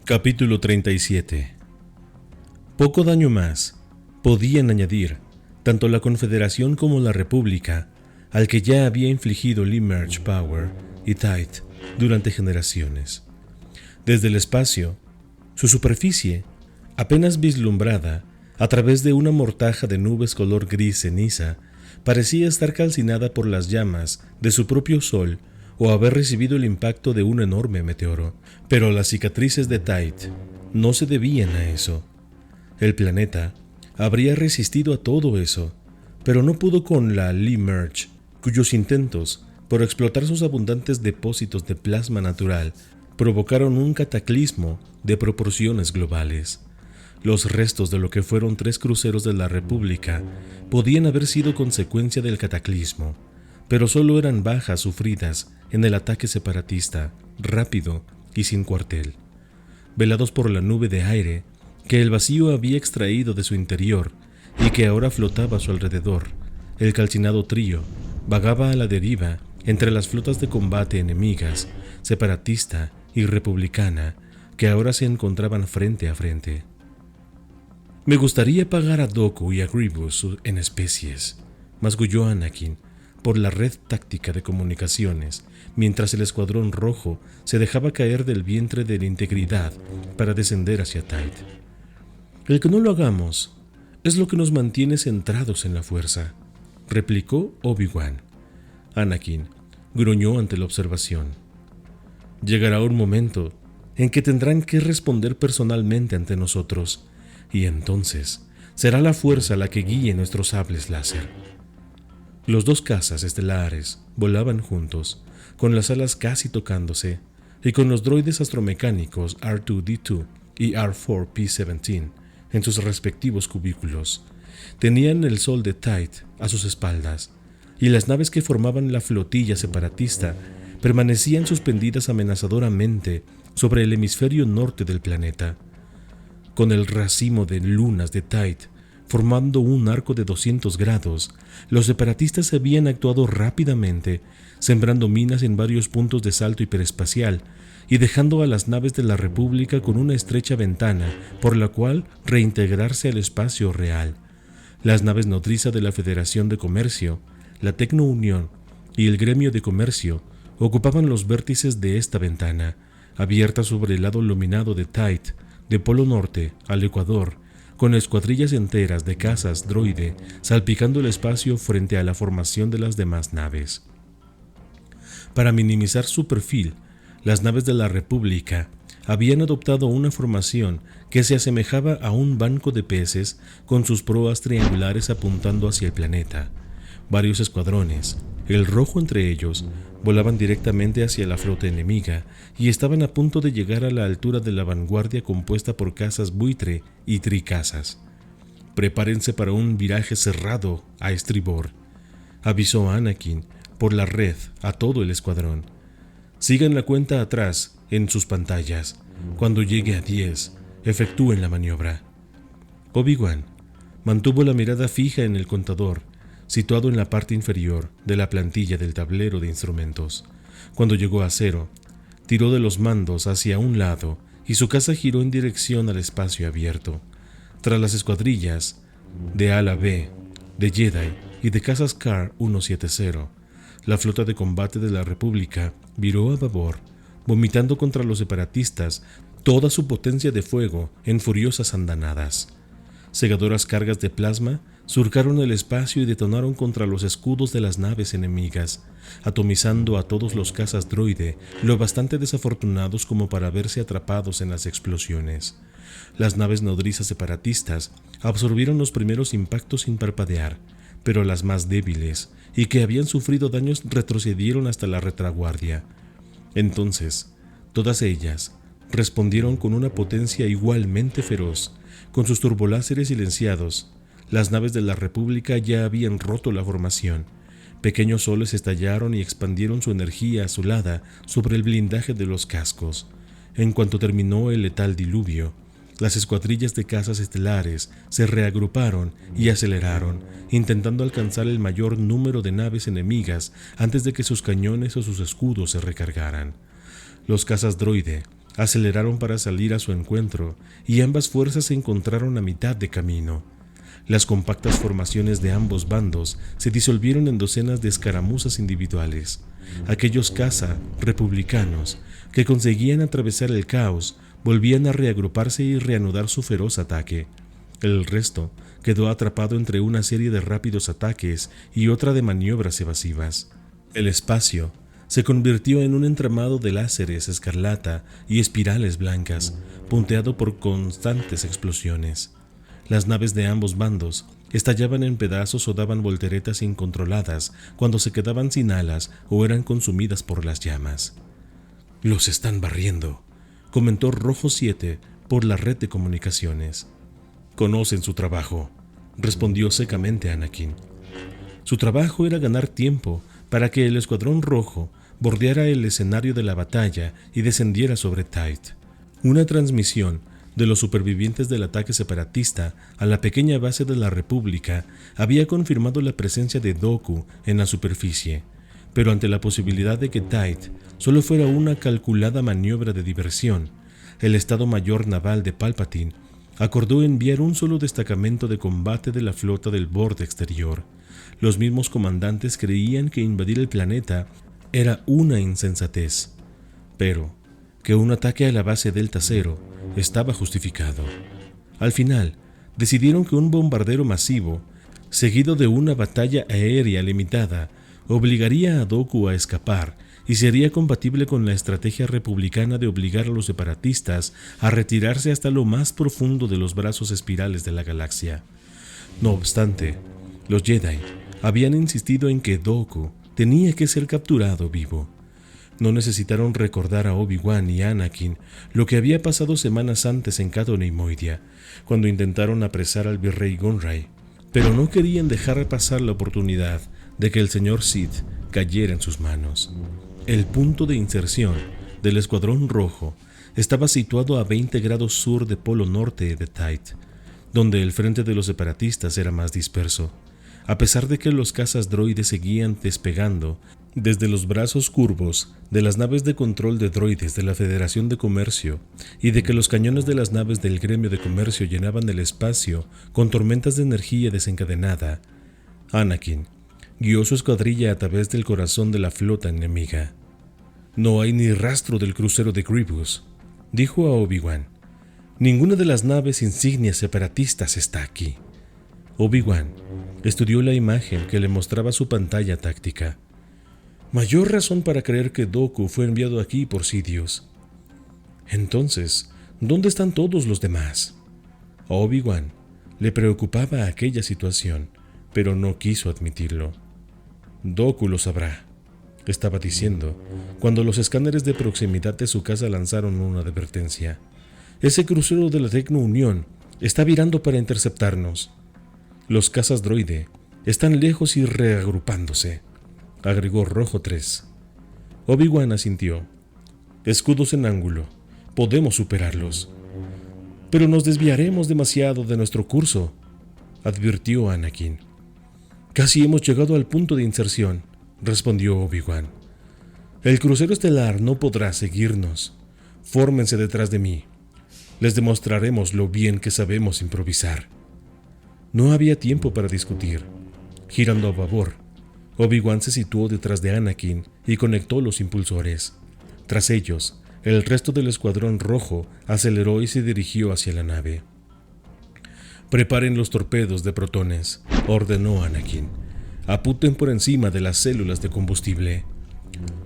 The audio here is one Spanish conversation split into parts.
Capítulo 37. Poco daño más podían añadir tanto la Confederación como la República al que ya había infligido Limerge Power y Tide durante generaciones. Desde el espacio, su superficie, apenas vislumbrada a través de una mortaja de nubes color gris ceniza, parecía estar calcinada por las llamas de su propio sol o haber recibido el impacto de un enorme meteoro. Pero las cicatrices de Tide no se debían a eso. El planeta habría resistido a todo eso, pero no pudo con la Limerge, cuyos intentos por explotar sus abundantes depósitos de plasma natural provocaron un cataclismo de proporciones globales. Los restos de lo que fueron 3 cruceros de la República podían haber sido consecuencia del cataclismo, pero solo eran bajas sufridas en el ataque separatista, rápido y sin cuartel. Velados por la nube de aire que el vacío había extraído de su interior y que ahora flotaba a su alrededor, el calcinado trío vagaba a la deriva entre las flotas de combate enemigas, separatista y republicana, que ahora se encontraban frente a frente. «Me gustaría pagar a Dooku y a Grievous en especies», masculló Anakin por la red táctica de comunicaciones, mientras el Escuadrón Rojo se dejaba caer del vientre de la integridad para descender hacia Tide. «El que no lo hagamos es lo que nos mantiene centrados en la fuerza», replicó Obi-Wan. Anakin gruñó ante la observación. «Llegará un momento en que tendrán que responder personalmente ante nosotros, y entonces será la fuerza la que guíe nuestros sables láser». Los 2 cazas estelares volaban juntos, con las alas casi tocándose, y con los droides astromecánicos R2-D2 y R4-P17 en sus respectivos cubículos. Tenían el sol de Tide a sus espaldas, y las naves que formaban la flotilla separatista permanecían suspendidas amenazadoramente sobre el hemisferio norte del planeta. Con el racimo de lunas de Tide formando un arco de 200 grados, los separatistas habían actuado rápidamente, sembrando minas en varios puntos de salto hiperespacial y dejando a las naves de la República con una estrecha ventana por la cual reintegrarse al espacio real. Las naves nodriza de la Federación de Comercio, la Tecno Unión y el Gremio de Comercio ocupaban los vértices de esta ventana, abierta sobre el lado iluminado de Tide, de Polo Norte al Ecuador, con escuadrillas enteras de cazas droide salpicando el espacio frente a la formación de las demás naves. Para minimizar su perfil, las naves de la República habían adoptado una formación que se asemejaba a un banco de peces con sus proas triangulares apuntando hacia el planeta. Varios escuadrones, el rojo entre ellos, volaban directamente hacia la flota enemiga y estaban a punto de llegar a la altura de la vanguardia compuesta por cazas buitre y tricazas. «Prepárense para un viraje cerrado a estribor», avisó Anakin por la red a todo el escuadrón. «Sigan la cuenta atrás en sus pantallas. Cuando llegue a 10, efectúen la maniobra». Obi-Wan mantuvo la mirada fija en el contador, situado en la parte inferior de la plantilla del tablero de instrumentos. Cuando llegó a 0, tiró de los mandos hacia un lado y su caza giró en dirección al espacio abierto. Tras las escuadrillas de ala B, de Jedi y de cazas Car 170, la flota de combate de la República viró a babor, vomitando contra los separatistas toda su potencia de fuego en furiosas andanadas. Cegadoras cargas de plasma surcaron el espacio y detonaron contra los escudos de las naves enemigas, atomizando a todos los cazas droide lo bastante desafortunados como para verse atrapados en las explosiones. Las naves nodrizas separatistas absorbieron los primeros impactos sin parpadear, pero las más débiles y que habían sufrido daños retrocedieron hasta la retaguardia. Entonces, todas ellas respondieron con una potencia igualmente feroz. Con sus turboláseres silenciados, las naves de la República ya habían roto la formación. Pequeños soles estallaron y expandieron su energía azulada sobre el blindaje de los cascos. En cuanto terminó el letal diluvio, las escuadrillas de cazas estelares se reagruparon y aceleraron, intentando alcanzar el mayor número de naves enemigas antes de que sus cañones o sus escudos se recargaran. Los cazas droide aceleraron para salir a su encuentro y ambas fuerzas se encontraron a mitad de camino. Las compactas formaciones de ambos bandos se disolvieron en docenas de escaramuzas individuales. Aquellos caza republicanos que conseguían atravesar el caos volvían a reagruparse y reanudar su feroz ataque. El resto quedó atrapado entre una serie de rápidos ataques y otra de maniobras evasivas. El espacio se convirtió en un entramado de láseres escarlata y espirales blancas, punteado por constantes explosiones. Las naves de ambos bandos estallaban en pedazos o daban volteretas incontroladas cuando se quedaban sin alas o eran consumidas por las llamas. «Los están barriendo», comentó Rojo 7 por la red de comunicaciones. «Conocen su trabajo», respondió secamente Anakin. Su trabajo era ganar tiempo para que el Escuadrón Rojo bordeara el escenario de la batalla y descendiera sobre Tyth. Una transmisión de los supervivientes del ataque separatista a la pequeña base de la República había confirmado la presencia de Dooku en la superficie, pero ante la posibilidad de que Tyth solo fuera una calculada maniobra de diversión, el Estado Mayor Naval de Palpatine acordó enviar un solo destacamento de combate de la flota del borde exterior. Los mismos comandantes creían que invadir el planeta era una insensatez, pero que un ataque a la base Delta Cero estaba justificado. Al final, decidieron que un bombardero masivo, seguido de una batalla aérea limitada, obligaría a Dooku a escapar y sería compatible con la estrategia republicana de obligar a los separatistas a retirarse hasta lo más profundo de los brazos espirales de la galaxia. No obstante, los Jedi habían insistido en que Dooku tenía que ser capturado vivo. No necesitaron recordar a Obi-Wan y Anakin lo que había pasado semanas antes en Cato Neimoidia, cuando intentaron apresar al virrey Gunray, pero no querían dejar pasar la oportunidad de que el señor Sith cayera en sus manos. El punto de inserción del Escuadrón Rojo estaba situado a 20 grados sur de Polo Norte de Tyth, donde el frente de los separatistas era más disperso. A pesar de que los cazas droides seguían despegando desde los brazos curvos de las naves de control de droides de la Federación de Comercio y de que los cañones de las naves del Gremio de Comercio llenaban el espacio con tormentas de energía desencadenada, Anakin guió su escuadrilla a través del corazón de la flota enemiga. «No hay ni rastro del crucero de Grievous», dijo a Obi-Wan. «Ninguna de las naves insignias separatistas está aquí». Obi-Wan estudió la imagen que le mostraba su pantalla táctica. «Mayor razón para creer que Dooku fue enviado aquí por Sidious». «Entonces, ¿dónde están todos los demás?» A Obi-Wan le preocupaba aquella situación, pero no quiso admitirlo. «Dooku lo sabrá», estaba diciendo, cuando los escáneres de proximidad de su casa lanzaron una advertencia. «Ese crucero de la Tecno Unión está virando para interceptarnos. Los cazas droide están lejos y reagrupándose», agregó Rojo 3. Obi-Wan asintió. «Escudos en ángulo. Podemos superarlos». «Pero nos desviaremos demasiado de nuestro curso», advirtió Anakin. «Casi hemos llegado al punto de inserción», respondió Obi-Wan. «El crucero estelar no podrá seguirnos. Fórmense detrás de mí. Les demostraremos lo bien que sabemos improvisar». No había tiempo para discutir. Girando a babor, Obi-Wan se situó detrás de Anakin y conectó los impulsores. Tras ellos, el resto del Escuadrón Rojo aceleró y se dirigió hacia la nave. «Preparen los torpedos de protones», ordenó Anakin. «Apunten por encima de las células de combustible».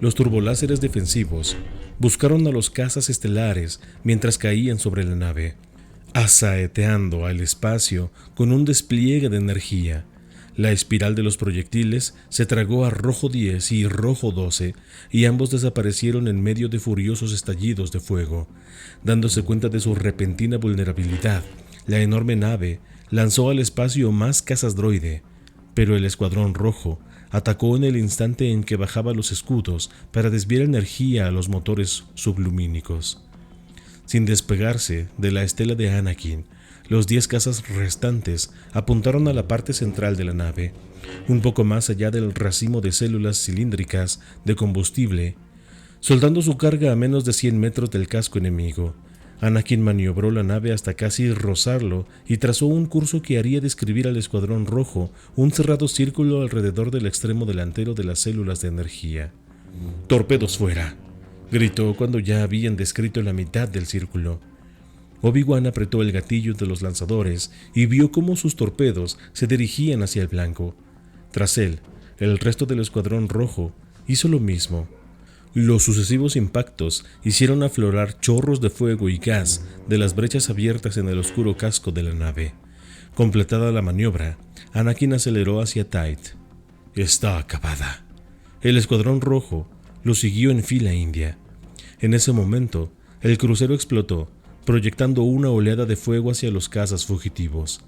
Los turboláseres defensivos buscaron a los cazas estelares mientras caían sobre la nave, asaeteando al espacio con un despliegue de energía. La espiral de los proyectiles se tragó a Rojo 10 y Rojo 12, y ambos desaparecieron en medio de furiosos estallidos de fuego. Dándose cuenta de su repentina vulnerabilidad, la enorme nave lanzó al espacio más cazas droide, pero el Escuadrón Rojo atacó en el instante en que bajaba los escudos para desviar energía a los motores sublumínicos. Sin despegarse de la estela de Anakin, los 10 cazas restantes apuntaron a la parte central de la nave, un poco más allá del racimo de células cilíndricas de combustible. Soltando su carga a menos de 100 metros del casco enemigo, Anakin maniobró la nave hasta casi rozarlo y trazó un curso que haría describir al Escuadrón Rojo un cerrado círculo alrededor del extremo delantero de las células de energía. «¡Torpedos fuera!», gritó cuando ya habían descrito la mitad del círculo. Obi-Wan apretó el gatillo de los lanzadores y vio cómo sus torpedos se dirigían hacia el blanco. Tras él, el resto del Escuadrón Rojo hizo lo mismo. Los sucesivos impactos hicieron aflorar chorros de fuego y gas de las brechas abiertas en el oscuro casco de la nave. Completada la maniobra, Anakin aceleró hacia Tyth. «Está acabada». El Escuadrón Rojo lo siguió en fila india. En ese momento, el crucero explotó, proyectando una oleada de fuego hacia los cazas fugitivos.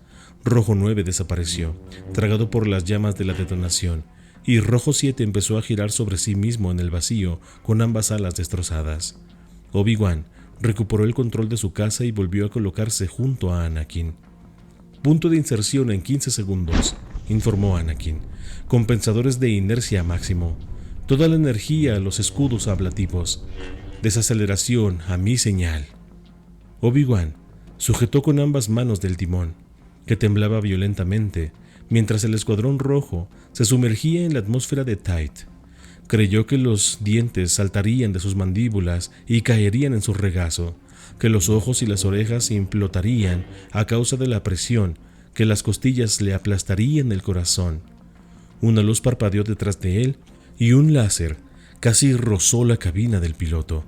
Rojo 9 desapareció, tragado por las llamas de la detonación, y Rojo 7 empezó a girar sobre sí mismo en el vacío con ambas alas destrozadas. Obi-Wan recuperó el control de su caza y volvió a colocarse junto a Anakin. «Punto de inserción en 15 segundos», informó Anakin. «Compensadores de inercia máximo. Toda la energía a los escudos ablativos. Desaceleración a mi señal». Obi-Wan sujetó con ambas manos del timón, que temblaba violentamente, mientras el Escuadrón Rojo se sumergía en la atmósfera de Tyth. Creyó que los dientes saltarían de sus mandíbulas y caerían en su regazo, que los ojos y las orejas implotarían a causa de la presión, que las costillas le aplastarían el corazón. Una luz parpadeó detrás de él y un láser casi rozó la cabina del piloto.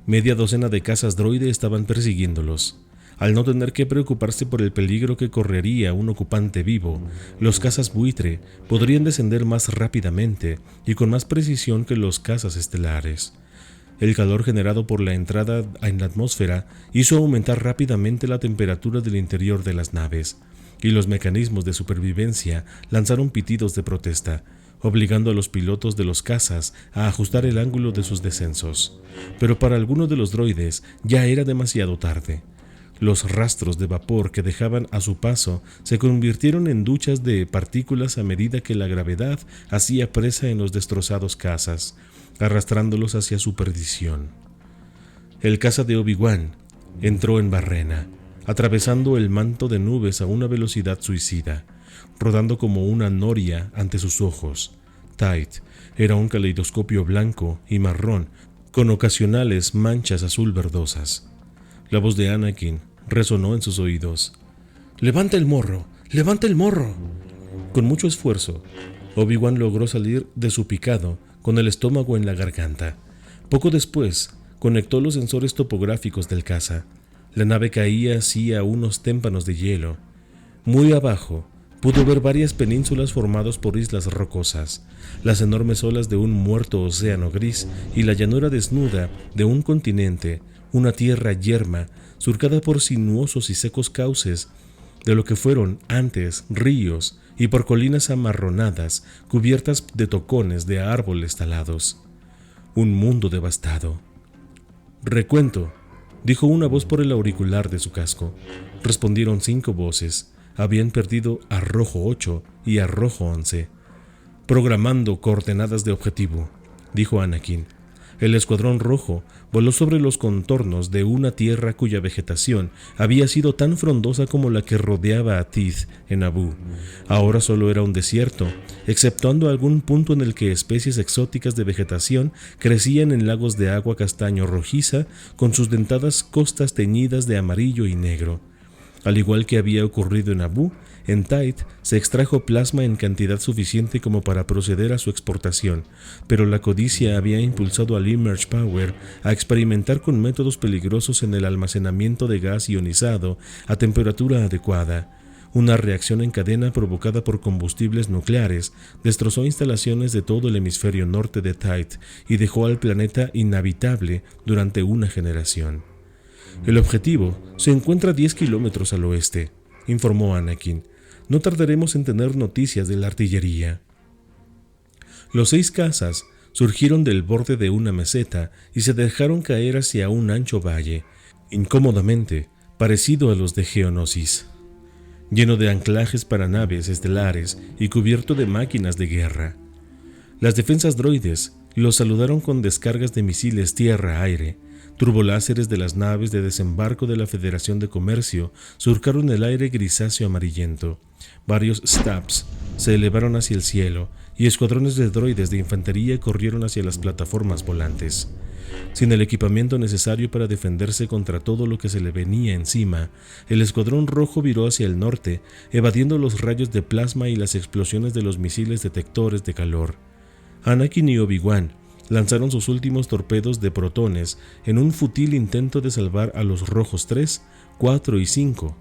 Media docena de cazas droide estaban persiguiéndolos. Al no tener que preocuparse por el peligro que correría un ocupante vivo, los cazas buitre podrían descender más rápidamente y con más precisión que los cazas estelares. El calor generado por la entrada en la atmósfera hizo aumentar rápidamente la temperatura del interior de las naves, y los mecanismos de supervivencia lanzaron pitidos de protesta, obligando a los pilotos de los cazas a ajustar el ángulo de sus descensos. Pero para algunos de los droides ya era demasiado tarde. Los rastros de vapor que dejaban a su paso se convirtieron en duchas de partículas a medida que la gravedad hacía presa en los destrozados cazas, arrastrándolos hacia su perdición. El caza de Obi-Wan entró en barrena, atravesando el manto de nubes a una velocidad suicida, rodando como una noria ante sus ojos. Tyth era un caleidoscopio blanco y marrón con ocasionales manchas azul verdosas. La voz de Anakin resonó en sus oídos. «¡Levanta el morro! ¡Levanta el morro!». Con mucho esfuerzo, Obi-Wan logró salir de su picado con el estómago en la garganta. Poco después, conectó los sensores topográficos del caza. La nave caía así a unos témpanos de hielo. Muy abajo, pudo ver varias penínsulas formadas por islas rocosas, las enormes olas de un muerto océano gris y la llanura desnuda de un continente, una tierra yerma, surcada por sinuosos y secos cauces de lo que fueron antes ríos y por colinas amarronadas cubiertas de tocones de árboles talados. Un mundo devastado. «Recuento», dijo una voz por el auricular de su casco. Respondieron 5 voces. Habían perdido a Rojo 8 y a Rojo 11. «Programando coordenadas de objetivo», dijo Anakin. El Escuadrón Rojo voló sobre los contornos de una tierra cuya vegetación había sido tan frondosa como la que rodeaba a Tyth en Naboo. Ahora solo era un desierto, exceptuando algún punto en el que especies exóticas de vegetación crecían en lagos de agua castaño rojiza con sus dentadas costas teñidas de amarillo y negro. Al igual que había ocurrido en Naboo, en Tyth se extrajo plasma en cantidad suficiente como para proceder a su exportación, pero la codicia había impulsado a Limerge Power a experimentar con métodos peligrosos en el almacenamiento de gas ionizado a temperatura adecuada. Una reacción en cadena provocada por combustibles nucleares destrozó instalaciones de todo el hemisferio norte de Tyth y dejó al planeta inhabitable durante una generación. «El objetivo se encuentra a 10 kilómetros al oeste», informó Anakin. «No tardaremos en tener noticias de la artillería». Los 6 cazas surgieron del borde de una meseta y se dejaron caer hacia un ancho valle, incómodamente parecido a los de Geonosis, lleno de anclajes para naves estelares y cubierto de máquinas de guerra. Las defensas droides Los saludaron con descargas de misiles tierra-aire. Turboláseres de las naves de desembarco de la Federación de Comercio surcaron el aire grisáceo amarillento. Varios Stabs se elevaron hacia el cielo y escuadrones de droides de infantería corrieron hacia las plataformas volantes. Sin el equipamiento necesario para defenderse contra todo lo que se le venía encima, el escuadrón rojo viró hacia el norte, evadiendo los rayos de plasma y las explosiones de los misiles detectores de calor. Anakin y Obi-Wan lanzaron sus últimos torpedos de protones en un fútil intento de salvar a los rojos 3, 4 y 5.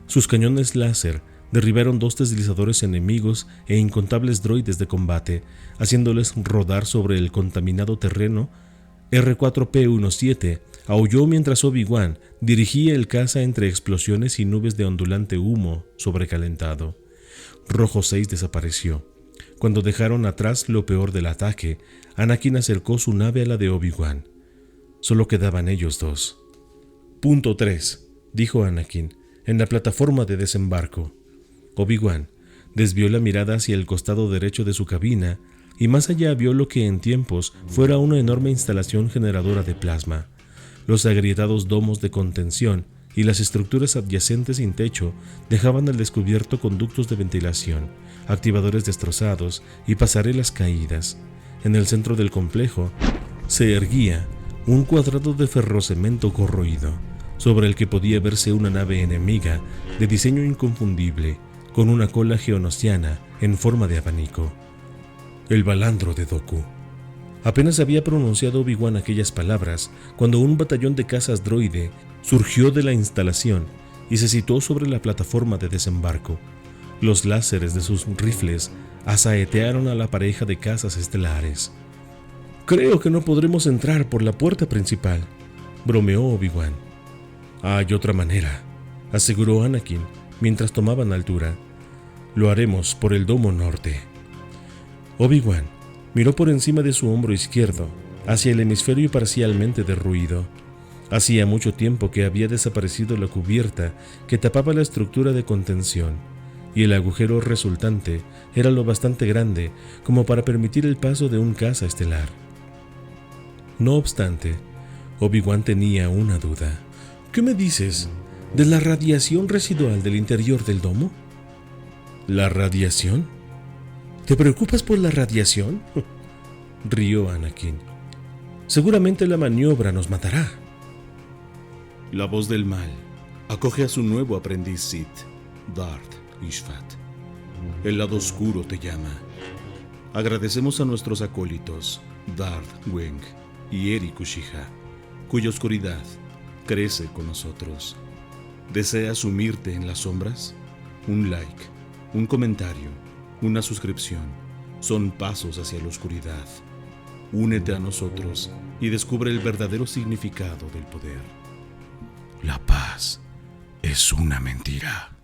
Sus cañones láser derribaron 2 deslizadores enemigos e incontables droides de combate, haciéndoles rodar sobre el contaminado terreno. R4P-17 aulló mientras Obi-Wan dirigía el caza entre explosiones y nubes de ondulante humo sobrecalentado. Rojo 6 desapareció. Cuando dejaron atrás lo peor del ataque, Anakin acercó su nave a la de Obi-Wan. Solo quedaban ellos dos. Punto 3, dijo Anakin, en la plataforma de desembarco. Obi-Wan desvió la mirada hacia el costado derecho de su cabina y más allá vio lo que en tiempos fuera una enorme instalación generadora de plasma. Los agrietados domos de contención y las estructuras adyacentes sin techo dejaban al descubierto conductos de ventilación, activadores destrozados y pasarelas caídas. En el centro del complejo se erguía un cuadrado de ferrocemento corroído, sobre el que podía verse una nave enemiga de diseño inconfundible, con una cola geonosiana en forma de abanico. El balandro de Dooku. Apenas había pronunciado Obi-Wan aquellas palabras cuando un batallón de cazas droide surgió de la instalación y se situó sobre la plataforma de desembarco. Los láseres de sus rifles asaetearon a la pareja de cazas estelares. «Creo que no podremos entrar por la puerta principal», bromeó Obi-Wan. «Hay otra manera», aseguró Anakin mientras tomaban altura. «Lo haremos por el domo norte». Obi-Wan miró por encima de su hombro izquierdo, hacia el hemisferio parcialmente derruido. Hacía mucho tiempo que había desaparecido la cubierta que tapaba la estructura de contención, y el agujero resultante era lo bastante grande como para permitir el paso de un caza estelar. No obstante, Obi-Wan tenía una duda. «¿Qué me dices? ¿De la radiación residual del interior del domo?» «¿La radiación? ¿Te preocupas por la radiación?», rió Anakin. «Seguramente la maniobra nos matará». La voz del mal acoge a su nuevo aprendiz Sith, Darth Ishvat. El lado oscuro te llama. Agradecemos a nuestros acólitos, Darth Weng y Eri Kushiha, cuya oscuridad crece con nosotros. ¿Deseas sumirte en las sombras? Un like, un comentario, una suscripción son pasos hacia la oscuridad. Únete a nosotros y descubre el verdadero significado del poder. La paz es una mentira.